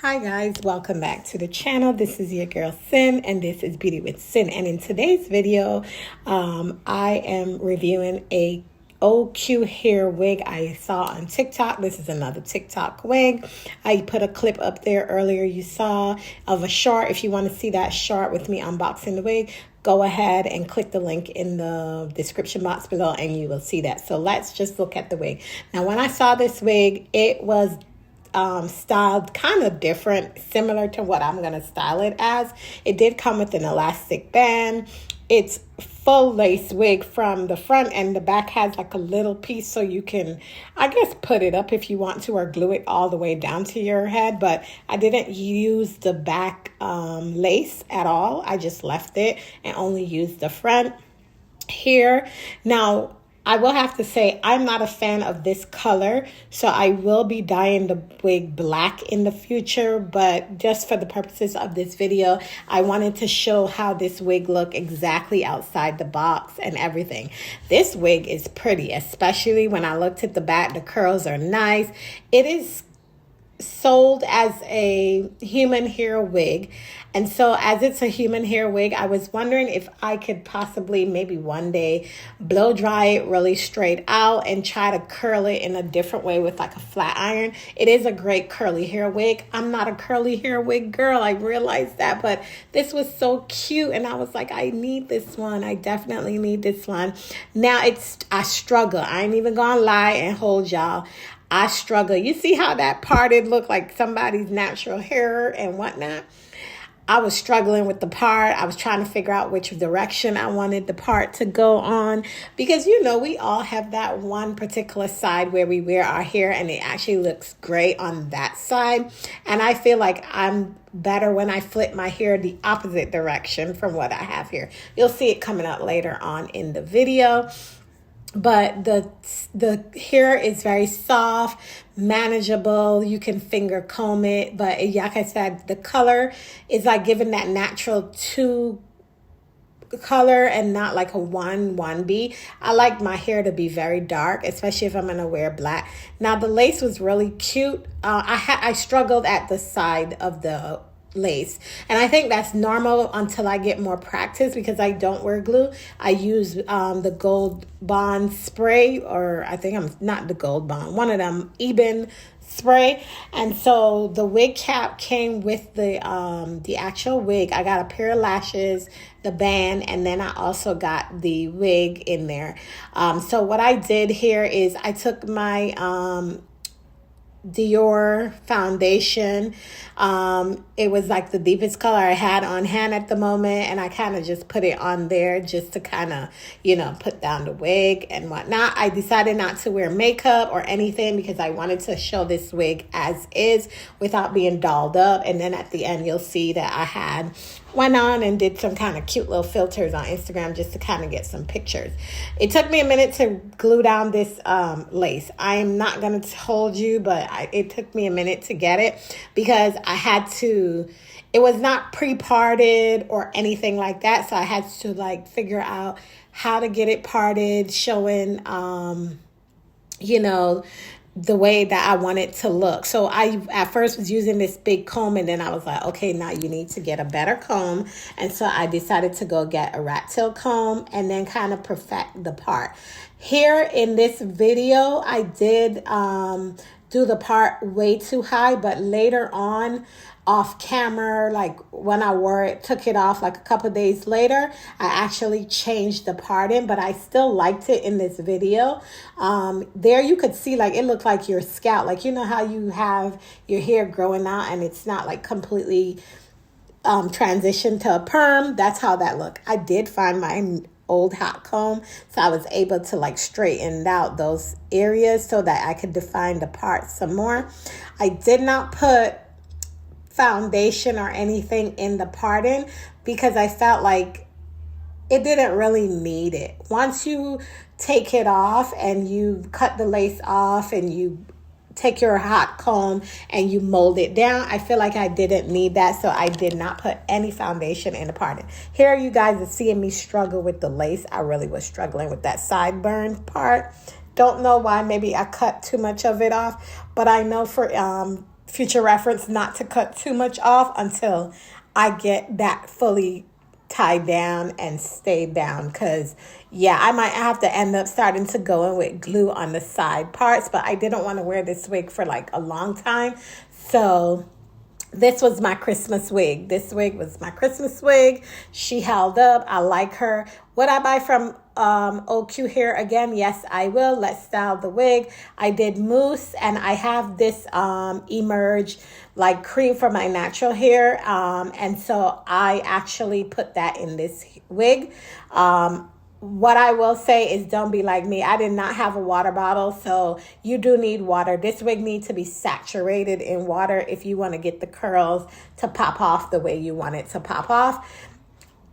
Hi guys, welcome back to the channel. This is your girl Sin and this is Beauty with Sin. And in today's video, I am reviewing a OQHAIR wig I saw on TikTok. This is another TikTok wig. I put a clip up there earlier you saw of a short. If you want to see that short with me unboxing the wig, go ahead and click the link in the description box below and you will see that. So let's just look at the wig. Now when I saw this wig, it was styled kind of different, similar to what I'm going to style it as. It did come with an elastic band. It's full lace wig from the front, and the back has like a little piece so you can, I guess, put it up if you want to or glue it all the way down to your head. But I didn't use the back lace at all. I just left it and only used the front here. Now I will have to say I'm not a fan of this color, so I will be dyeing the wig black in the future, but just for the purposes of this video, I wanted to show how this wig look exactly outside the box and everything. This wig is pretty, especially when I looked at the back. The curls are nice. It is sold as a human hair wig, and so as it's a human hair wig, I was wondering if I could possibly maybe one day blow dry it really straight out and try to curl it in a different way with like a flat iron. It is a great curly hair wig. I'm not a curly hair wig girl, I realized that, but this was so cute and I was like, I need this one. I definitely need this one. Now I struggle. I ain't even gonna lie and hold y'all. I struggle. You see how that parted looked like somebody's natural hair and whatnot? I was struggling with the part. I was trying to figure out which direction I wanted the part to go on, because you know we all have that one particular side where we wear our hair and it actually looks great on that side. And I feel like I'm better when I flip my hair the opposite direction from what I have here. You'll see it coming up later on in the video. But the hair is very soft, manageable. You can finger comb it. But like I said, the color is like giving that natural 2 color and not like a 1B. I like my hair to be very dark, especially if I'm going to wear black. Now, the lace was really cute. I struggled at the side of the lace, and I think that's normal until I get more practice, because I don't wear glue. I use the Gold Bond spray, or I think I'm not the Gold Bond, one of them Eben spray. And so the wig cap came with the actual wig. I got a pair of lashes, the band, and then I also got the wig in there. So what I did here is I took my Dior foundation. It was like the deepest color I had on hand at the moment, and I kind of just put it on there just to kind of, you know, put down the wig and whatnot. I decided not to wear makeup or anything because I wanted to show this wig as is without being dolled up. And then at the end you'll see that I went on and did some kind of cute little filters on Instagram just to kind of get some pictures. It took me a minute to glue down this lace. I'm not going to hold you, but it took me a minute to get it because I had to, it was not pre-parted or anything like that. So I had to like figure out how to get it parted, showing, you know, the way that I want it to look. So I at first was using this big comb, and then I was like, okay, now you need to get a better comb. And so I decided to go get a rat tail comb and then kind of perfect the part. Here in this video, I did do the part way too high, but later on off camera, like when I wore it, took it off like a couple days later, I actually changed the part in, but I still liked it in this video. There you could see like it looked like your scalp, like you know how you have your hair growing out and it's not like completely transitioned to a perm. That's how that looked. I did find my old hot comb, so I was able to like straighten out those areas so that I could define the part some more. I did not put foundation or anything in the parting because I felt like it didn't really need it. Once you take it off and you cut the lace off and you take your hot comb and you mold it down, I feel like I didn't need that, so I did not put any foundation in the parting. Here you guys are seeing me struggle with the lace. I really was struggling with that sideburn part. Don't know why, maybe I cut too much of it off, but I know for future reference, not to cut too much off until I get that fully tied down and stayed down, because yeah, I might have to end up starting to go in with glue on the side parts, but I didn't want to wear this wig for like a long time. So this was my Christmas wig. This wig was my Christmas wig. She held up. I like her. Would I buy from OQHAIR again? Yes, I will. Let's style the wig. I did mousse, and I have this Emerge like cream for my natural hair. And so I actually put that in this wig. What I will say is, don't be like me. I did not have a water bottle, so you do need water. This wig needs to be saturated in water if you want to get the curls to pop off the way you want it to pop off.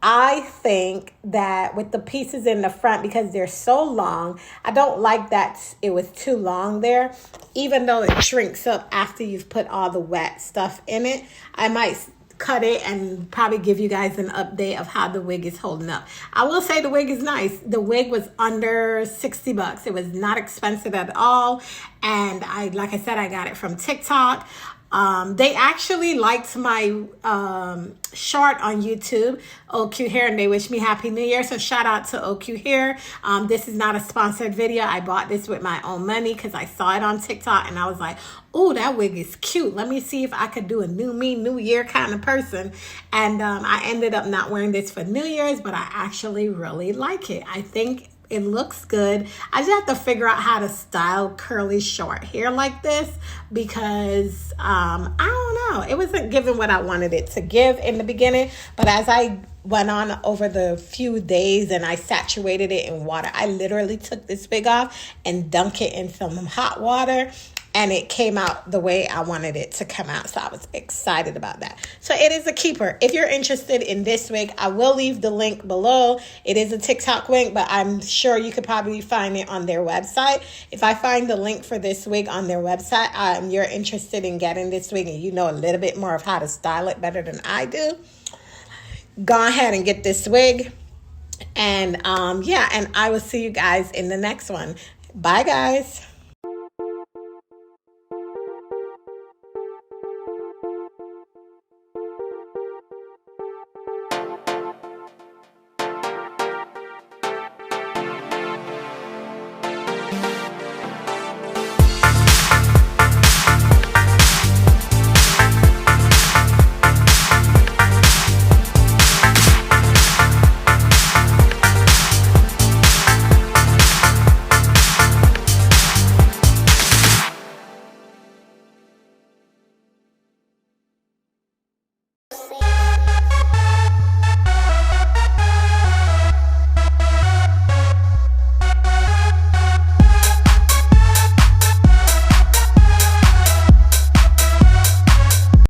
I think that with the pieces in the front, because they're so long, I don't like that it was too long there. Even though it shrinks up after you've put all the wet stuff in it, I might cut it and probably give you guys an update of how the wig is holding up. I will say the wig is nice. The wig was under 60 bucks. It was not expensive at all. And like I said, I got it from TikTok. They actually liked my short on YouTube, OQHAIR, and they wish me Happy New Year. So shout out to OQHAIR. This is not a sponsored video. I bought this with my own money because I saw it on TikTok and I was like, oh, that wig is cute. Let me see if I could do a new me, new year kind of person. And I ended up not wearing this for New Year's, but I actually really like it. I think it looks good. I just have to figure out how to style curly short hair like this, because I don't know, it wasn't giving what I wanted it to give in the beginning. But as I went on over the few days and I saturated it in water, I literally took this wig off and dunked it in some hot water, and it came out the way I wanted it to come out. So I was excited about that. So it is a keeper. If you're interested in this wig, I will leave the link below. It is a TikTok wig, but I'm sure you could probably find it on their website. If I find the link for this wig on their website, you're interested in getting this wig and you know a little bit more of how to style it better than I do, go ahead and get this wig. And yeah, and I will see you guys in the next one. Bye, guys.